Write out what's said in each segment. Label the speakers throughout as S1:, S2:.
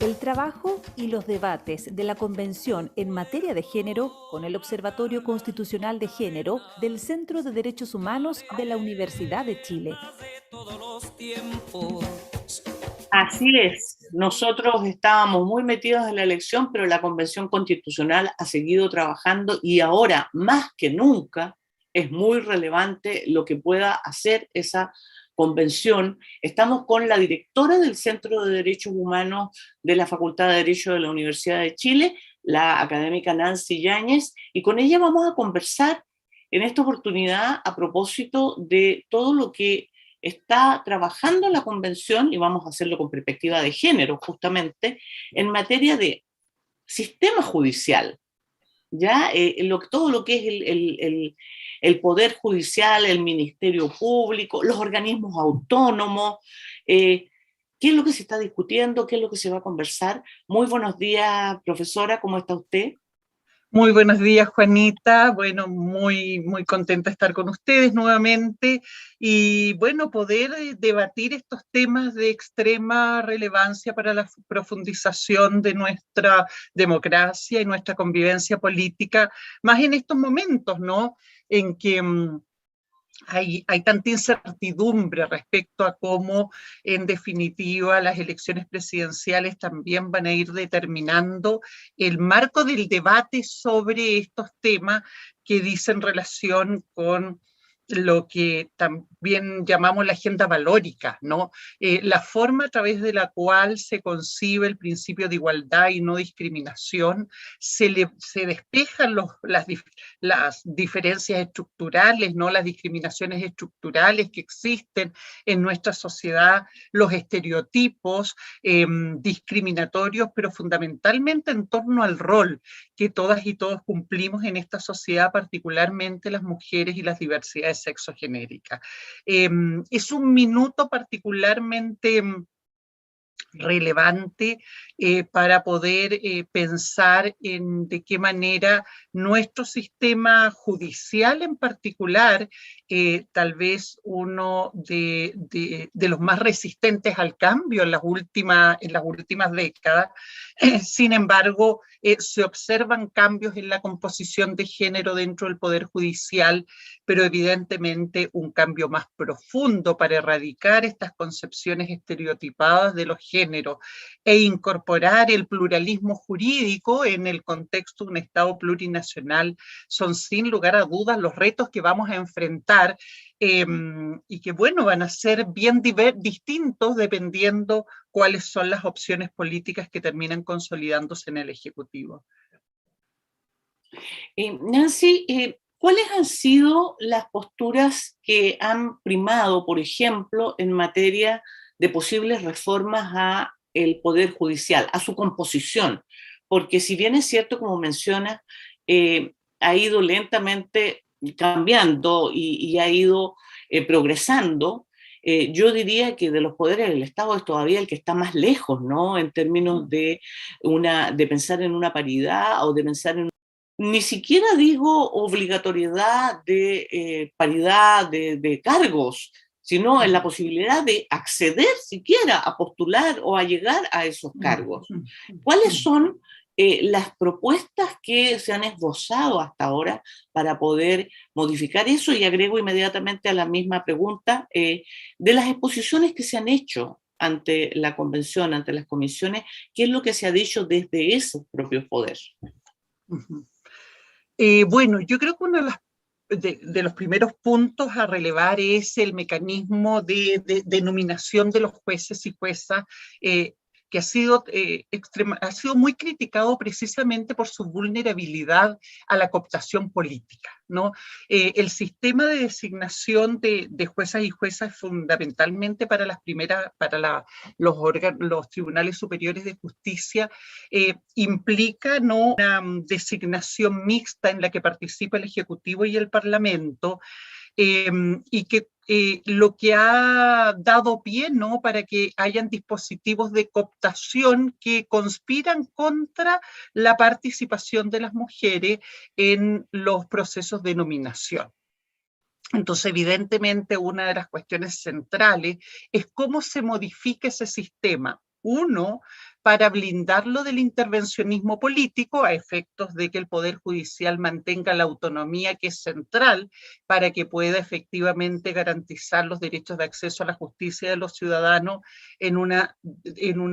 S1: El trabajo y los debates de la Convención en materia de género con el Observatorio Constitucional de Género del Centro de Derechos Humanos de la Universidad de Chile.
S2: Así es, nosotros estábamos muy metidos en la elección, pero la Convención Constitucional ha seguido trabajando y ahora, más que nunca, es muy relevante lo que pueda hacer esa convención. Estamos con la directora del Centro de Derechos Humanos de la Facultad de Derecho de la Universidad de Chile, la académica Nancy Yáñez, y con ella vamos a conversar en esta oportunidad a propósito de todo lo que está trabajando la convención, y vamos a hacerlo con perspectiva de género justamente, en materia de sistema judicial, ¿ya? Todo lo que es el poder judicial, el ministerio público, los organismos autónomos, qué es lo que se está discutiendo, qué es lo que se va a conversar. Muy buenos días, profesora, ¿cómo está usted?
S3: Muy buenos días, Juanita. Bueno, muy contenta de estar con ustedes nuevamente y bueno, poder debatir estos temas de extrema relevancia para la profundización de nuestra democracia y nuestra convivencia política, más en estos momentos, ¿no? En que hay tanta incertidumbre respecto a cómo, en definitiva, las elecciones presidenciales también van a ir determinando el marco del debate sobre estos temas que dicen relación con lo que también llamamos la agenda valórica, ¿no? La forma a través de la cual se concibe el principio de igualdad y no discriminación, se despejan las diferencias estructurales, ¿no? Las discriminaciones estructurales que existen en nuestra sociedad, los estereotipos discriminatorios, pero fundamentalmente en torno al rol que todas y todos cumplimos en esta sociedad, particularmente las mujeres y las diversidades sexogenéricas. Es un minuto particularmente relevante para poder pensar en de qué manera nuestro sistema judicial en particular, tal vez uno de los más resistentes al cambio en las últimas décadas, sin embargo, se observan cambios en la composición de género dentro del Poder Judicial, pero evidentemente un cambio más profundo para erradicar estas concepciones estereotipadas de los géneros e incorporar el pluralismo jurídico en el contexto de un Estado plurinacional son sin lugar a dudas los retos que vamos a enfrentar y que bueno, van a ser bien distintos dependiendo cuáles son las opciones políticas que terminan consolidándose en el Ejecutivo.
S2: Nancy, ¿cuáles han sido las posturas que han primado, por ejemplo, en materia de posibles reformas a el Poder Judicial, a su composición? Porque si bien es cierto, como menciona, ha ido lentamente cambiando y ha ido progresando, yo diría que de los poderes del Estado es todavía el que está más lejos, ¿no? En términos de pensar en una paridad o de pensar en ni siquiera digo obligatoriedad de paridad de cargos, sino en la posibilidad de acceder siquiera a postular o a llegar a esos cargos. ¿Cuáles son las propuestas que se han esbozado hasta ahora para poder modificar eso? Y agrego inmediatamente a la misma pregunta, de las exposiciones que se han hecho ante la convención, ante las comisiones, ¿qué es lo que se ha dicho desde esos propios poderes?
S3: Bueno, yo creo que uno de los primeros puntos a relevar es el mecanismo de nominación de los jueces y juezas, que ha sido muy criticado precisamente por su vulnerabilidad a la cooptación política, ¿no? El sistema de designación de juezas y juezas fundamentalmente para los tribunales superiores de justicia implica, ¿no?, una designación mixta en la que participa el Ejecutivo y el Parlamento, y que lo que ha dado pie, ¿no?, para que hayan dispositivos de cooptación que conspiran contra la participación de las mujeres en los procesos de nominación. Entonces, evidentemente, una de las cuestiones centrales es cómo se modifica ese sistema. Uno, para blindarlo del intervencionismo político a efectos de que el Poder Judicial mantenga la autonomía que es central para que pueda efectivamente garantizar los derechos de acceso a la justicia de los ciudadanos en una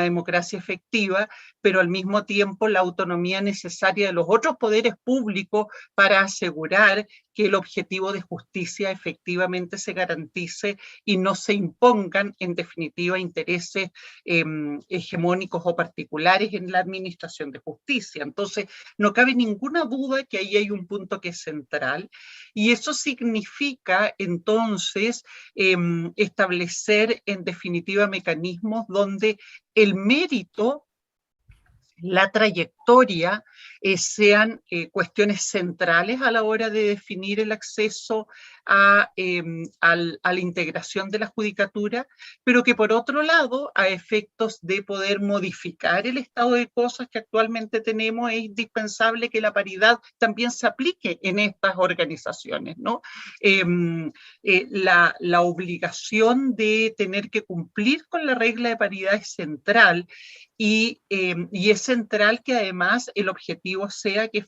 S3: democracia efectiva, pero al mismo tiempo la autonomía necesaria de los otros poderes públicos para asegurar que el objetivo de justicia efectivamente se garantice y no se impongan, en definitiva, intereses hegemónicos o particulares en la administración de justicia. Entonces, no cabe ninguna duda que ahí hay un punto que es central, y eso significa, entonces, establecer, en definitiva, mecanismos donde el mérito, la trayectoria, sean cuestiones centrales a la hora de definir el acceso a la integración de la judicatura, pero que por otro lado, a efectos de poder modificar el estado de cosas que actualmente tenemos, es indispensable que la paridad también se aplique en estas organizaciones, ¿no? La obligación de tener que cumplir con la regla de paridad es central, y es central que además el objetivo sea que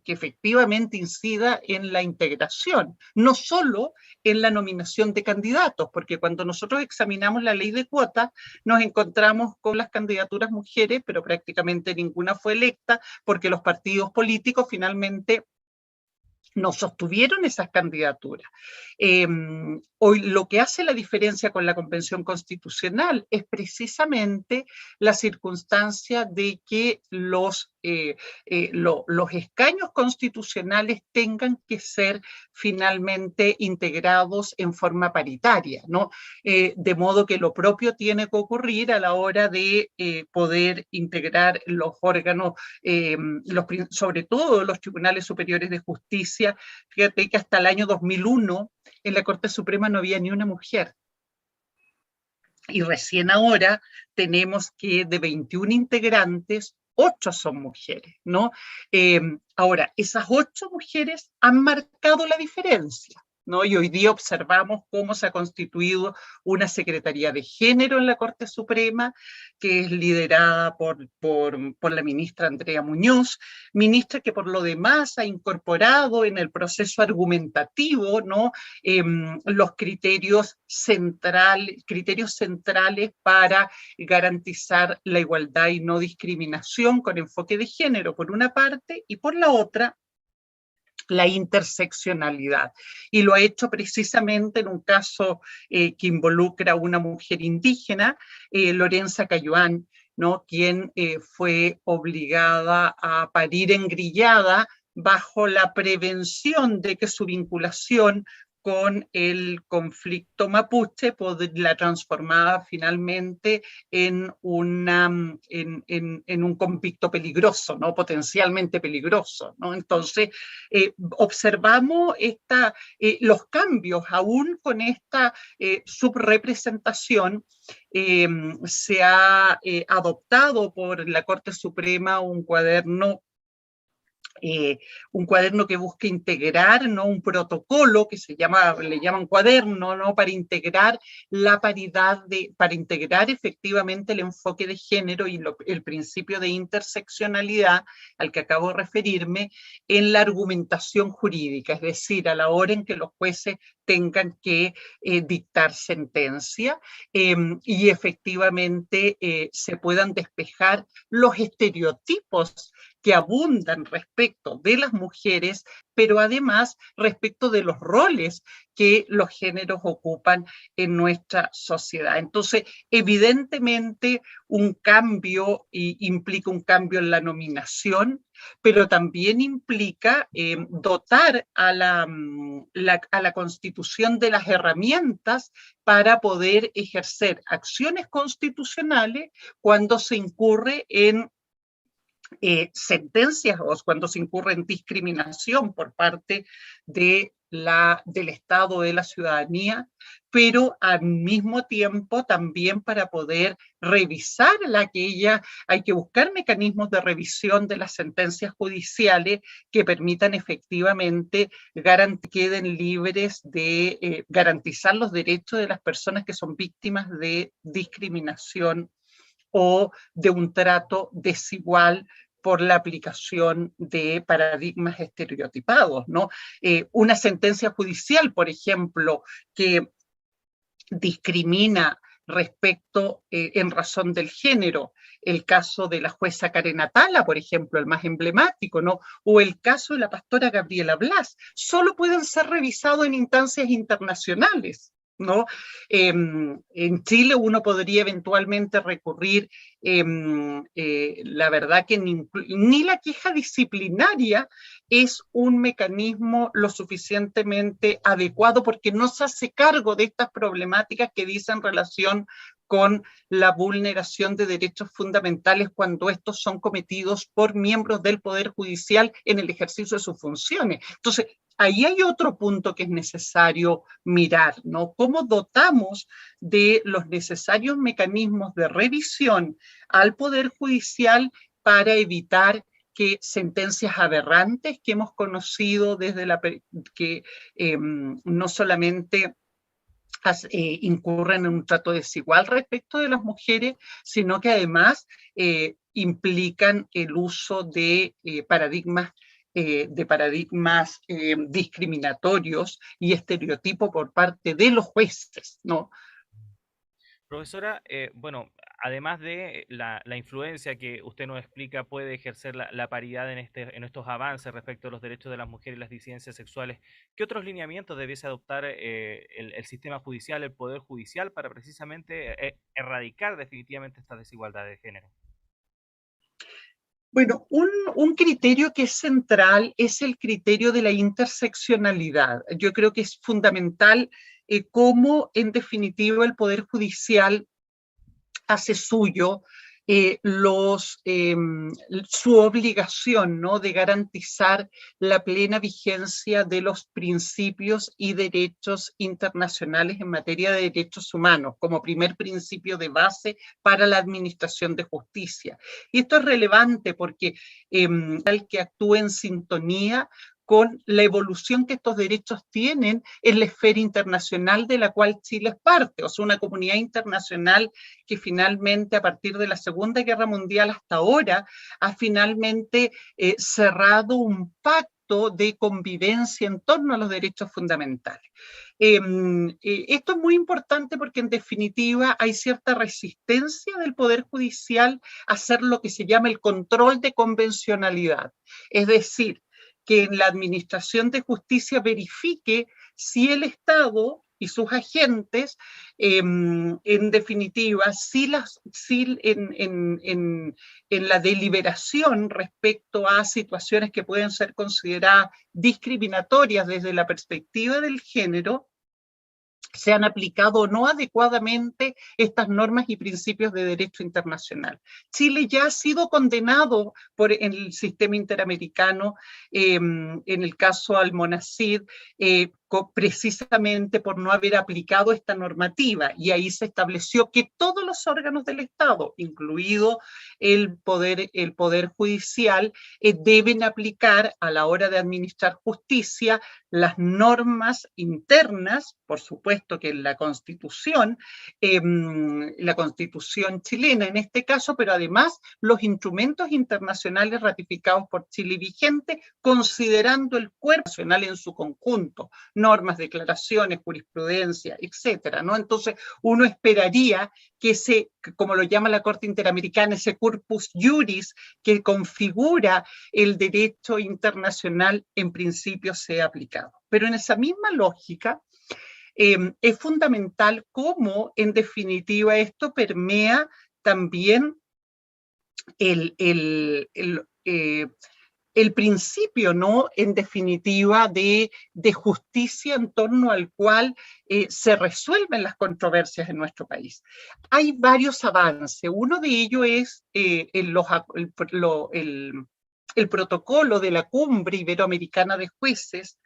S3: efectivamente incida en la integración, no solo en la nominación de candidatos, porque cuando nosotros examinamos la ley de cuotas nos encontramos con las candidaturas mujeres, pero prácticamente ninguna fue electa porque los partidos políticos finalmente no sostuvieron esas candidaturas. Hoy lo que hace la diferencia con la Convención Constitucional es precisamente la circunstancia de que los escaños constitucionales tengan que ser finalmente integrados en forma paritaria, ¿no? De modo que lo propio tiene que ocurrir a la hora de poder integrar los órganos, sobre todo los tribunales superiores de justicia. Fíjate que hasta el año 2001 en la Corte Suprema no había ni una mujer. Y recién ahora tenemos que de 21 integrantes, 8 son mujeres, ¿no? Ahora, esas 8 mujeres han marcado la diferencia, ¿no? Y hoy día observamos cómo se ha constituido una Secretaría de Género en la Corte Suprema, que es liderada por la ministra Andrea Muñoz, ministra que por lo demás ha incorporado en el proceso argumentativo, ¿no? Los criterios centrales para garantizar la igualdad y no discriminación con enfoque de género, por una parte, y por la otra, la interseccionalidad. Y lo ha hecho precisamente en un caso que involucra a una mujer indígena, Lorenza Cayuán, ¿no? Quien fue obligada a parir engrillada bajo la prevención de que su vinculación con el conflicto mapuche la transformaba finalmente en un conflicto peligroso, ¿no? Potencialmente peligroso, ¿no? Entonces, observamos los cambios, aún con esta subrepresentación. Se ha adoptado por la Corte Suprema un cuaderno que busca integrar, ¿no? Un protocolo que le llaman cuaderno, ¿no? Para integrar la paridad, para integrar efectivamente el enfoque de género y el principio de interseccionalidad al que acabo de referirme en la argumentación jurídica, es decir, a la hora en que los jueces tengan que dictar sentencia y efectivamente se puedan despejar los estereotipos que abundan respecto de las mujeres, pero además respecto de los roles que los géneros ocupan en nuestra sociedad. Entonces, evidentemente, un cambio implica un cambio en la nominación, pero también implica dotar a la Constitución de las herramientas para poder ejercer acciones constitucionales cuando se incurre en sentencias o cuando se incurre en discriminación por parte del Estado, de la ciudadanía, pero al mismo tiempo también para poder revisar hay que buscar mecanismos de revisión de las sentencias judiciales que permitan efectivamente queden libres de garantizar los derechos de las personas que son víctimas de discriminación o de un trato desigual por la aplicación de paradigmas estereotipados, ¿no? Una sentencia judicial, por ejemplo, que discrimina respecto en razón del género, el caso de la jueza Karen Atala, por ejemplo, el más emblemático, ¿no? O el caso de la pastora Gabriela Blas, solo pueden ser revisados en instancias internacionales, ¿no? En Chile uno podría eventualmente recurrir, la verdad que ni la queja disciplinaria es un mecanismo lo suficientemente adecuado porque no se hace cargo de estas problemáticas que dicen relación con la vulneración de derechos fundamentales cuando estos son cometidos por miembros del Poder Judicial en el ejercicio de sus funciones. Entonces, ahí hay otro punto que es necesario mirar, ¿no? ¿Cómo dotamos de los necesarios mecanismos de revisión al Poder Judicial para evitar que sentencias aberrantes que hemos conocido desde que no solamente incurren en un trato desigual respecto de las mujeres, sino que además implican el uso de paradigmas discriminatorios y estereotipos por parte de los jueces, ¿no?
S4: Profesora, bueno, además de la influencia que usted nos explica puede ejercer la paridad en estos avances respecto a los derechos de las mujeres y las disidencias sexuales, ¿qué otros lineamientos debiese adoptar el sistema judicial, el Poder Judicial, para precisamente erradicar definitivamente estas desigualdades de género?
S3: Bueno, un criterio que es central es el criterio de la interseccionalidad. Yo creo que es fundamental cómo, en definitiva, el Poder Judicial hace suyo su obligación, ¿no?, de garantizar la plena vigencia de los principios y derechos internacionales en materia de derechos humanos, como primer principio de base para la administración de justicia. Y esto es relevante porque el que actúe en sintonía con la evolución que estos derechos tienen en la esfera internacional de la cual Chile es parte, o sea, una comunidad internacional que finalmente a partir de la Segunda Guerra Mundial hasta ahora ha finalmente cerrado un pacto de convivencia en torno a los derechos fundamentales. Esto es muy importante porque en definitiva hay cierta resistencia del Poder Judicial a hacer lo que se llama el control de convencionalidad, es decir, que en la administración de justicia verifique si el Estado y sus agentes, en definitiva, si en la deliberación respecto a situaciones que pueden ser consideradas discriminatorias desde la perspectiva del género, se han aplicado o no adecuadamente estas normas y principios de derecho internacional. Chile ya ha sido condenado en el sistema interamericano, en el caso Almonacid, precisamente por no haber aplicado esta normativa, y ahí se estableció que todos los órganos del Estado, incluido el Poder Judicial, deben aplicar a la hora de administrar justicia las normas internas, por supuesto que en la Constitución chilena en este caso, pero además los instrumentos internacionales ratificados por Chile vigente, considerando el cuerpo nacional en su conjunto, normas, declaraciones, jurisprudencia, etcétera, ¿no? Entonces, uno esperaría que como lo llama la Corte Interamericana, ese corpus juris que configura el derecho internacional en principio sea aplicado. Pero en esa misma lógica, es fundamental cómo, en definitiva, esto permea también el principio, ¿no?, en definitiva, de justicia en torno al cual se resuelven las controversias en nuestro país. Hay varios avances. Uno de ellos es el protocolo de la Cumbre Iberoamericana de Jueces,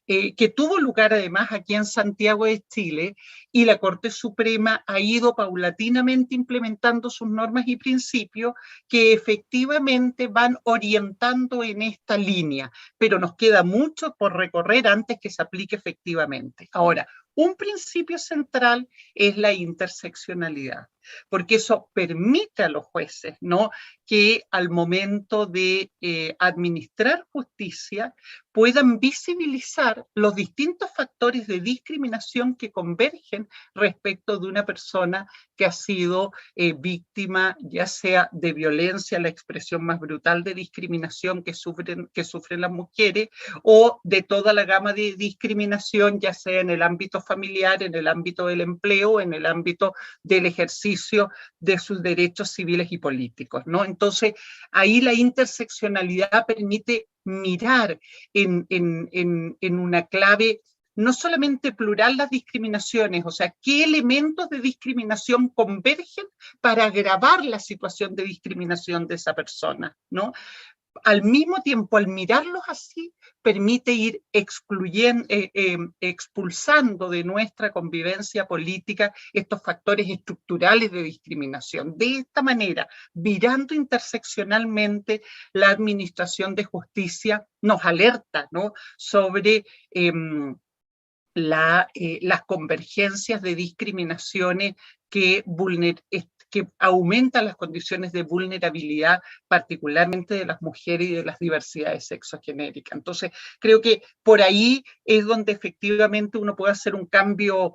S3: que tuvo lugar además aquí en Santiago de Chile, y la Corte Suprema ha ido paulatinamente implementando sus normas y principios que efectivamente van orientando en esta línea, pero nos queda mucho por recorrer antes que se aplique efectivamente. Ahora, un principio central es la interseccionalidad. porque eso permite a los jueces, ¿no?, que al momento de administrar justicia puedan visibilizar los distintos factores de discriminación que convergen respecto de una persona que ha sido víctima, ya sea de violencia, la expresión más brutal de discriminación que sufren las mujeres, o de toda la gama de discriminación, ya sea en el ámbito familiar, en el ámbito del empleo, en el ámbito del ejercicio de sus derechos civiles y políticos, ¿no? Entonces, ahí la interseccionalidad permite mirar en una clave no solamente plural las discriminaciones, o sea, qué elementos de discriminación convergen para agravar la situación de discriminación de esa persona, ¿no? Al mismo tiempo, al mirarlos así, permite ir expulsando de nuestra convivencia política estos factores estructurales de discriminación. De esta manera, mirando interseccionalmente, la administración de justicia nos alerta, ¿no?, sobre las convergencias de discriminaciones que aumentan las condiciones de vulnerabilidad, particularmente de las mujeres y de las diversidades sexogenéricas. Entonces, creo que por ahí es donde efectivamente uno puede hacer un cambio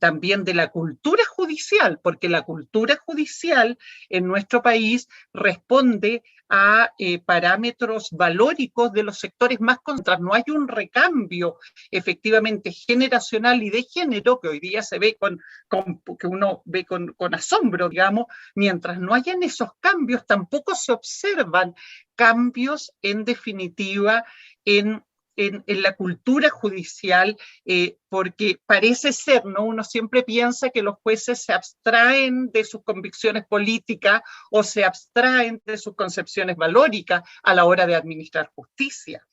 S3: también de la cultura judicial, porque la cultura judicial en nuestro país responde a parámetros valóricos de los sectores más contras. No hay un recambio efectivamente generacional y de género que hoy día se ve que uno ve con asombro, digamos. Mientras no hayan esos cambios, tampoco se observan cambios en definitiva en la cultura judicial, porque parece ser, ¿no?, uno siempre piensa que los jueces se abstraen de sus convicciones políticas o se abstraen de sus concepciones valóricas a la hora de administrar justicia.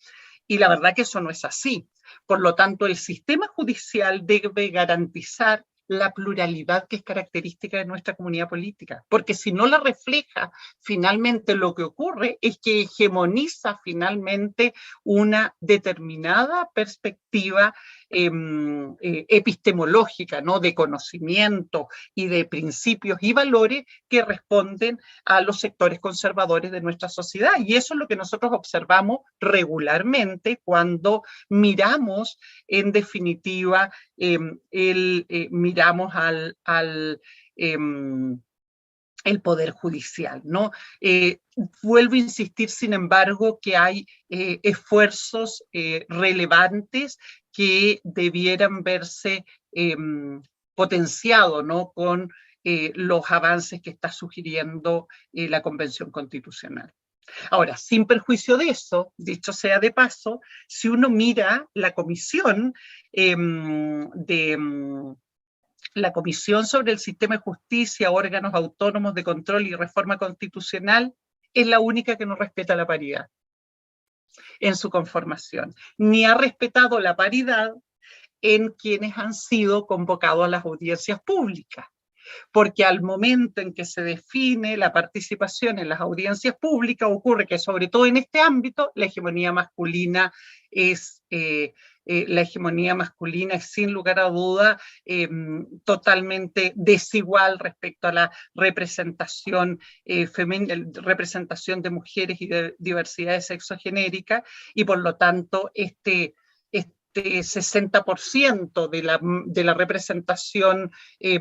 S3: Y la verdad que eso no es así. Por lo tanto, el sistema judicial debe garantizar la pluralidad que es característica de nuestra comunidad política, porque si no la refleja, finalmente lo que ocurre es que hegemoniza finalmente una determinada perspectiva epistemológica, ¿no?, de conocimiento y de principios y valores que responden a los sectores conservadores de nuestra sociedad. Y eso es lo que nosotros observamos regularmente cuando miramos, en definitiva, miramos el Poder Judicial, ¿no? Vuelvo a insistir, sin embargo, que hay esfuerzos relevantes que debieran verse potenciados, ¿no?, con los avances que está sugiriendo la Convención Constitucional. Ahora, sin perjuicio de eso, dicho sea de paso, si uno mira la comisión la Comisión sobre el Sistema de Justicia, órganos autónomos de control y reforma constitucional, es la única que no respeta la paridad en su conformación, ni ha respetado la paridad en quienes han sido convocados a las audiencias públicas, porque al momento en que se define la participación en las audiencias públicas ocurre que, sobre todo en este ámbito, la hegemonía masculina es sin lugar a duda totalmente desigual respecto a la representación femenina, representación de mujeres y de diversidades sexogenéricas, y por lo tanto este 60% de la representación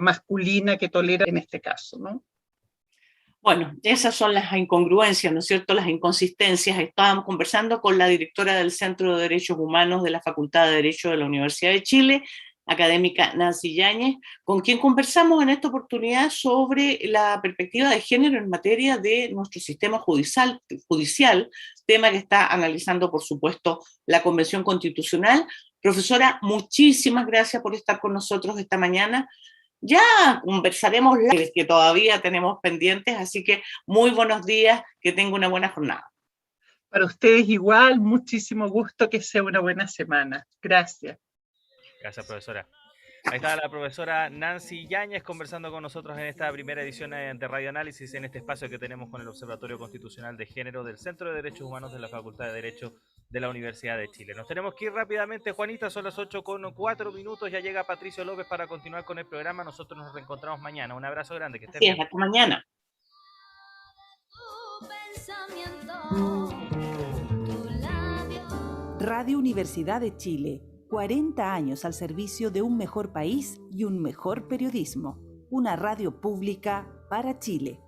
S3: masculina que tolera en este caso, ¿no?
S2: Bueno, esas son las incongruencias, ¿no es cierto?, las inconsistencias. Estábamos conversando con la directora del Centro de Derechos Humanos de la Facultad de Derecho de la Universidad de Chile, académica Nancy Yáñez, con quien conversamos en esta oportunidad sobre la perspectiva de género en materia de nuestro sistema judicial, tema que está analizando, por supuesto, la Convención Constitucional. Profesora, muchísimas gracias por estar con nosotros esta mañana. Ya conversaremos que todavía tenemos pendientes, así que muy buenos días, que tenga una buena jornada.
S3: Para ustedes igual, muchísimo gusto, que sea una buena semana. Gracias.
S4: Gracias, profesora. Ahí está la profesora Nancy Yáñez conversando con nosotros en esta primera edición de Radio Análisis, en este espacio que tenemos con el Observatorio Constitucional de Género del Centro de Derechos Humanos de la Facultad de Derecho de la Universidad de Chile. Nos tenemos que ir rápidamente, Juanita, son las 8:04, ya llega Patricio López para continuar con el programa, nosotros nos reencontramos mañana. Un abrazo grande, que estén bien.
S2: Hasta mañana.
S1: Radio Universidad de Chile, 40 años al servicio de un mejor país y un mejor periodismo. Una radio pública para Chile.